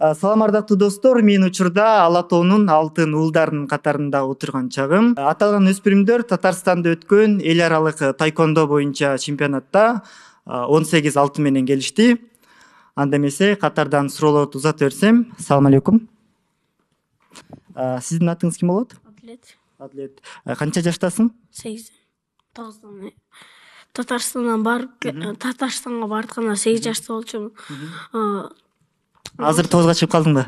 Салам ардактуу достор, мен учурда Ала тоонун алтын уулдарынын катарында отурган чагым. Аталган өспүрүмдөр Татарстанда өткөн эл аралык тайкондо боюнча чемпионатта 18 алтын менен келишти. Анда эмесе катардан суроолорду узата берсем. Салам алейкум. Сиздин атыңыз ким болот? Адлет. Канча жаштасың? 8. Татарстанга бартканда 8 жашта болчумун. Азыр 9га чыгып калдың да?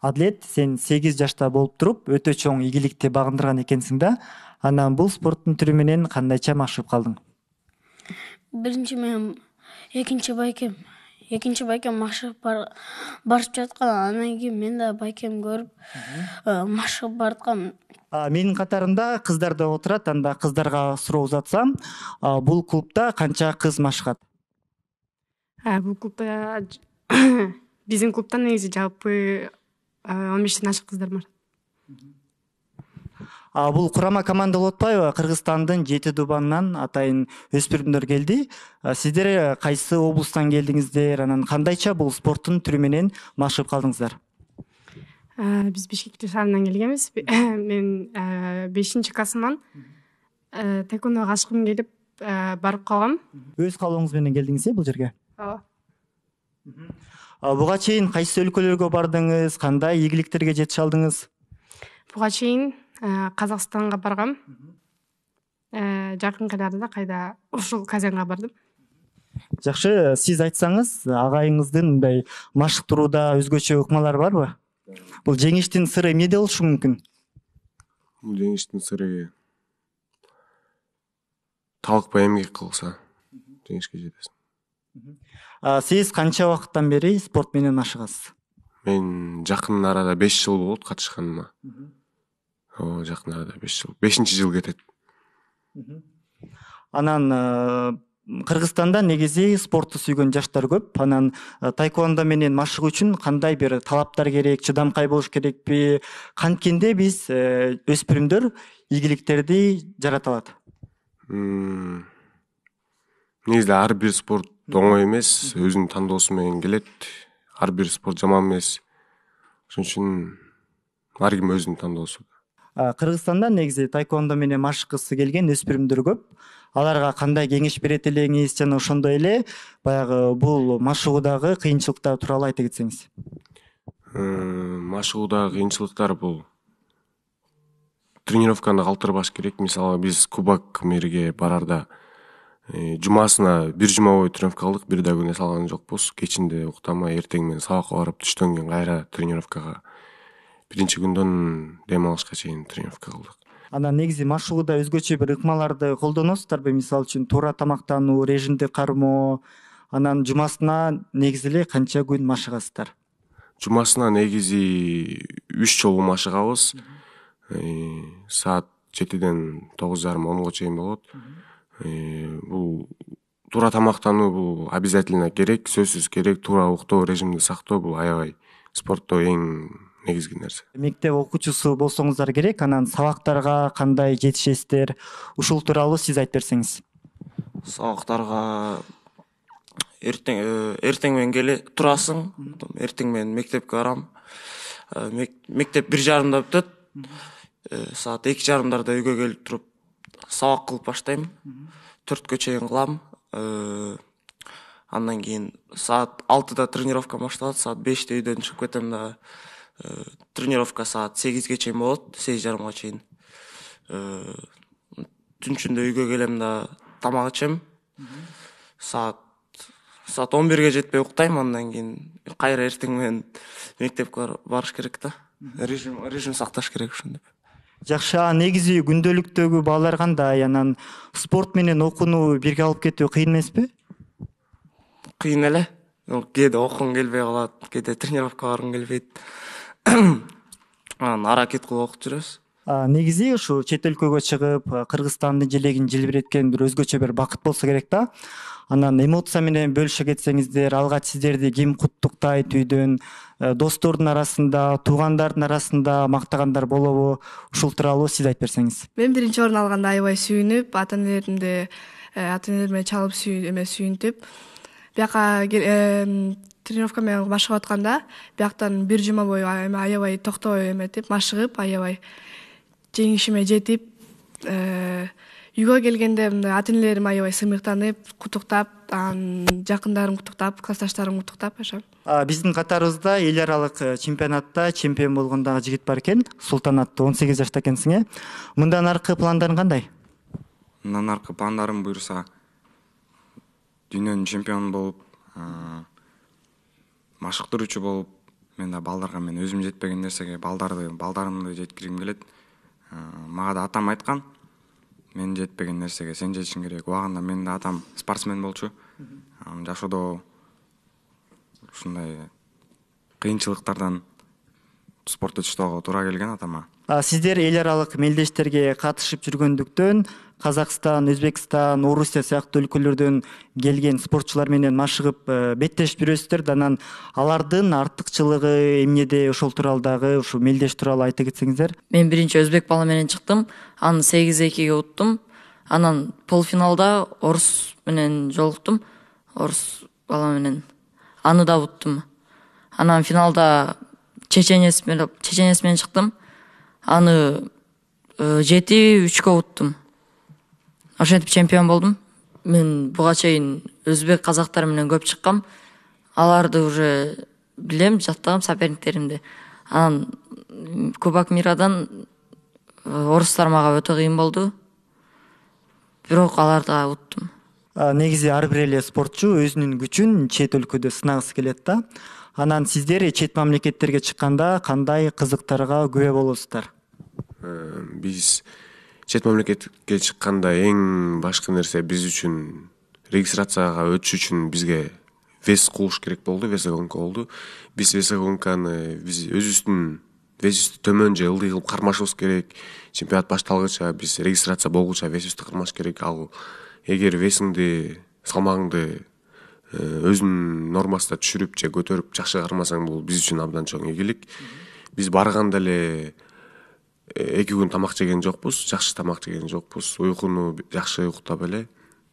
Адлет, сен 8 жашта болуп туруп өтө чоң ийгиликти багындырган экенсиң да. Анан бул спорттун түрү менен кандайча машыгып калдың? Биринчи мен экинчи байкем машыгып барып жаткан, анан кийин мен да байкем көрүп машыгып бараткам. Менин катарымда кыздар да отурат, анда кыздарга суроо узатсам, бул клубда канча кыз машыгат? Бул клубда биздин клубда негизи жалпы 15тен ашык кыздар бар. Бул курама команда болуп атпайбы? Кыргызстандын 7 дубанынан атайын өспүрүмдөр келди. Сиздер кайсы облустан келдиңиздер? Анан кандайча бул спорттун түрү менен машыгып калдыңыздар? Биз Бишкек шаарынан келгенбиз. Мен 5-классыман тайкондого ашыгым келип барып калгам. Өз каалооңуз менен келдиңиз бул жерге? Ооба. Буга чейин кайсы өлкөлөргө бардыңыз? Кандай ийгиликтерге жетише алдыңыз? Буга чейин Казакстанга баргам. Жакын арада кайда ушул Казанга бардым. Жакшы, сиз айтсаңыз, агайыңыздын мындай машыктырууда өзгөчө ыкмалары барбы? Бул жеңиштин сыры эмнеде болушу мүмкүн? Бул жеңиштин сыры талыкпай эмгек кылса жеңишке жетесиң. Сиз канча убакыттан бери спорт менен машыгасыз? Мен жакын арада 5 жыл болот катышканыма. Жакын арада 5 жыл. 5-жыл кетет. Анан Кыргызстанда негизи спортту сүйгөн жаштар көп. Анан тайкондо менен машыгуу үчүн кандай бир талаптар керек, чыдамкай болуш керекпи? Канткенде биз өспүрүмдөр ийгиликтерди жарата алат? Негизи ар бир спорт оңой эмес, өзүнүн тандоосу менен келет. Ар бир спорт жаман эмес. Ошон үчүн ар ким өзүнүн тандоосу. Кыргызстанда негизи тайкондо менен машыгысы келген өспүрүмдөр көп. Аларга кандай кеңеш берет элеңиз жана ошондой эле баягы бул машыгуудагы кыйынчылыктар тууралуу айта кетсеңиз? Машыгуудагы кыйынчылыктар бул тренировканы калтырбаш керек. Мисалы биз кубок мерге барарда жумасына 1 жума бою тренировка кылдык, бир да күнө салган жокпуз. Кечинде уктамай, эртең менен сабакка барып, түштөн кийин кайра тренировкага. Биринчи күндөн дем алышка чейин тренировка кылдык. Анан негизи машыгууда өзгөчө бир ыкмаларды колдоносуздарбы? Мисалы үчүн туура тамактануу, режимди кармоо. Анан жумасына негизи эле канча күн машыгасыздар? Жумасына негизи 3 жолу машыгабыз. Саат 7ден 9:30-10го чейин болот. Бул туура тамактануу бул обязательно керек, сөзсүз керек. Туура уктоо, режимди сактоо бул аябай спортто эң негизги нерсе. Мектеп окуучусу болсоңуздар керек, анан сабактарга кандай жетишесиздер? Ушул тууралуу сиз айтып берсеңиз. Сабактарга эртең менен турасың, эртең менен мектепке барам. Мектеп 1:30 бүтөт. Саат 2:30 үйгө келип туруп сабак кылып баштайм. 4кө чейин кылам. Андан кийин саат 6да тренировка башталат. Саат 5те үйдөн чыгып кетем да. Тренировка саат 8ге чейин болот, 8:30га чейин. Түнчүндө үйгө келем да тамак ичем. Саат 11ге жетпей уктайм, андан кийин кайра эртең менен мектепке барыш керек да. Режим сакташ керек ошондой. Жакшы, негизи күндөлүктөгү баалар кандай? Анан спорт менен окууну бирге алып кетүү кыйын эмеспи? Кыйын эле. Кээде окугум келбей калат, кээде тренировка баргым келбейт. Анан аракет кылып окуп жүрөбүз. Негизи ушу чет өлкөгө чыгып, Кыргызстандын желегин желбиреткен бир өзгөчө бир бакыт болсо керек да. Анан эмоция менен бөлүшө кетсеңиздер, алгач сиздерди ким куттуктайт үйдөн, достордун арасында, туугандардын арасында мактагандар болобу? Ушул тууралуу сиз айтып берсеңиз. Мен биринчи орун алганда аябай сүйүнүп, ата энелериме чалып сүйүнтүп, Бияка тренировка менен машыгып атканда, бияктан бир жума бою аябай токтобой эметип, машыгып, аябай жеңишиме жетип, үйгө келгенде мындай ата-энелерим аябай сыймыктанып, куттуктап, жакындарым куттуктап, классташтарым куттуктап ошо. Биздин катарыбызда эл аралык чемпионатта чемпион болгон дагы жигит бар экен. Султан аттуу 18 жашта экенсиң, э? Мындан аркы пландарың кандай? Мындан аркы пландарым буюрса, дүйнөнүн чемпиону болуп, машыктыруучу болуп, мен да балдарга мен өзүм жетпеген нерсеге балдарымды жеткиргим келет. Мага да атам айткан, мен жетпеген нерсеге сен жетишиң керек. Убагында менин да атам спортсмен болчу. Жашоодо ушундай кыйынчылыктардан спорт өтүштөөгө туура келген атама. Сиздер эл аралык мелдештерге катышып жүргөндүктөн Казакстан, Өзбекстан, Орусия сыяктуу өлкөлөрдөн келген спортчулар менен машыгып беттешип жүрөсүздөр. Анан алардын артыкчылыгы эмнеде, ошол тууралуу дагы ушу мелдеш тууралуу айта кетсеңиздер. Мен биринчи өзбек бала менен чыктым. Аны 8-2 уттум. Анан полуфиналда орус менен жолуктум. Орус бала менен. Аны да уттум. Анан финалда чеченец менен чыктым. Аны 7-3 уттум. Ошентип чемпион болдум. Мен буга чейин өзбек казактар менен көп чыккам. Аларды уже билем, жаттагам соперниктеримди. Анан Кубок мирадан орустар мага өтө кыйын болду. Бирок аларда уттум. Негизи ар бир эле спортчу өзүнүн күчүн чет өлкөдө сынагысы келет да. Анан сиздер чет мамлекеттерге чыкканда кандай кызыктарга күбө болосуздар? Биз чет мамлекетке чыкканда эң башкы нерсе биз үчүн регистрацияга өтүш үчүн бизге вес кылыш керек болду, весогонка болду. Биз весогонканы өзүбүздүн весибизди төмөн же ылдый кылып кармашыбыз керек. Чемпионат башталгыча биз регистрация болгуча весибизди кармаш керек. Ал эгер весиңди, салмагыңды өзүнүн нормасына түшүрүп же көтөрүп жакшы кармасаң, бул биз үчүн абдан чоң ийгилик. Биз барганда эле 2 күн тамак жеген жокпуз, жакшы тамак жеген жокпуз. Уйкуну жакшы уктап эле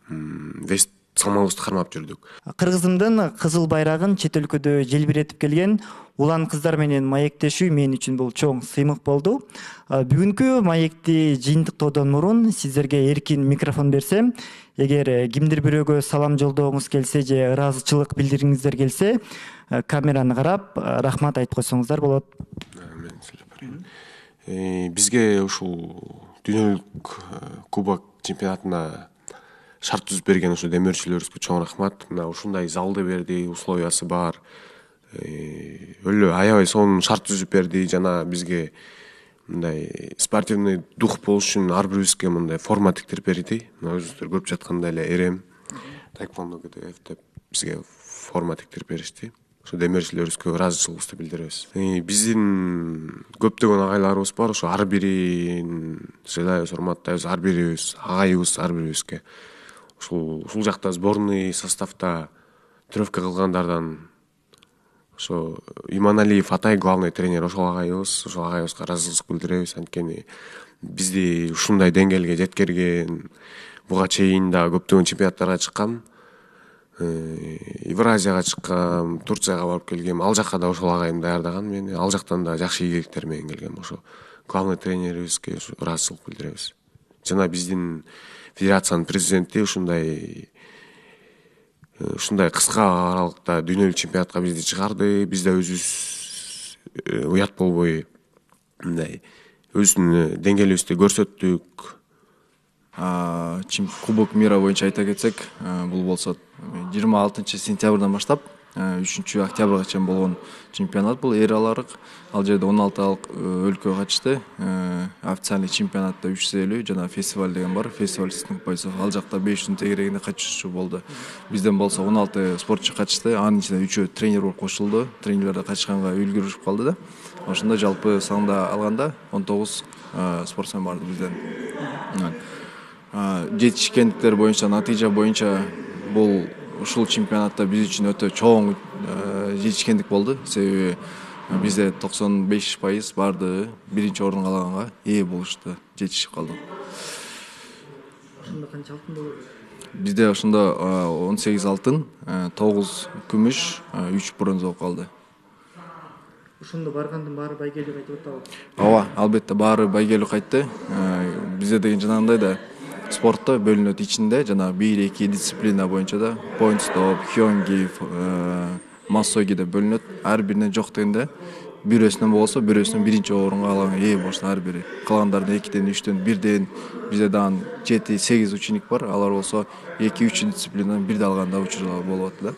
вес салмагыбызды кармап жүрдүк. Кыргызымдын кызыл байрагын чет өлкөдө желбиретип келген улан кыздар менен маектешүү мен үчүн бул чоң сыймык болду. Бүгүнкү маекти жыйынтыктоодон мурун сиздерге эркин микрофон берсем, эгер кимдир бирөөгө салам жолдогуңуз келсе же ыраазычылык билдиргиңиздер келсе, камераны карап рахмат айтып койсоңуздар болот. Бизге ушул дүйнөлүк кубок чемпионатына шарт түзүп берген ушу демөөрчүлөрүбүзгө чоң рахмат. Мына ушундай залды берди, условиясы бар. Өлө аябай сонун шарт түзүп берди жана бизге мындай спортивный дух болуш үчүн ар бирибизге мындай форма тиктирип берди. Мына өзүңүздөр көрүп жаткандай эле эрем, таеквондо КТФ деп бизге форма тиктирип беришти. Ошо демөөрчүлөрүбүзгө ыраазычылыгыбызды билдиребиз. Биздин көптөгөн агайларыбыз бар, ошо ар бирин сыйлайбыз, урматтайбыз, ар бирибиз, агайыбыз ар бирибизге. Ушул жакта сборный составда тренировка кылгандардан ошо Иманалиев Атай главный тренер, ошол агайыбызга ыраазычылык билдиребиз. Анткени бизди ушундай деңгээлге жеткирген, буга чейин да көптөгөн чемпионаттарга чыккам. Евразияга чыккам, Турцияга барып келгем. Ал жакка да ошол агайым даярдаган мени. Ал жактан да жакшы ийгиликтер менен келгем. Ошо главный тренерибизге ыраазычылык билдиребиз. Жана биздин федерациянын президенти ушундай кыска аралыкта дүйнөлүк чемпионатка бизди чыгарды. Биз да өзүбүз уят болбой мындай өзүнүн деңгээлибизди көрсөттүк. Кубок мира боюнча айта кетсек, бул болсо 26 сентябрдан баштап 3 октябрга чейин болгон чемпионат. Бул эр аралык. Ал жерде 16 өлкө катышты. Официальный чемпионатта 350 жана фестиваль деген бар. Фестиваль сыйынтык бойцов. Ал жакта 500 тегерегинде катышуучу болду. Бизден болсо 16 спортчу катышты. Анын ичинде 3 тренер болуп кошулду. Тренерлер да катышканга үлгүрүшүп калды да. Ошондо жалпы санда алганда 19 спортсмен барды бизден. Жетишкендиктер боюнча, натыйжа боюнча бул ушул чемпионатта биз үчүн өтө чоң жетишкендик болду. Себеби бизде 95% барды биринчи орунга алганга ээ болушту, жетишип калдык. Ошондо канча алтын болду? Бизде ошондо 18 алтын, 9 күмүш, 3 бронза болуп калды. Ошондо баргандын баары байгелүү кайтып атабы? Ооба, албетте баары байгелүү кайтты. Бизде деген жанагындай да спортто бөлүнөт ичинде жана 1-2 дисциплина боюнча да point stop, хёнги, массоги деп бөлүнөт. Ар биринен жок дегенде бирөөсүнөн болсо бирөөсүнөн биринчи орунга алган ээ болуштун ар бири. Калгандардын 2ден, 3ден, 1ден бизде дагы 7-8 ученик бар. Алар болсо 2-3 дисциплинадан бирде алганда учурлар болуп атты да.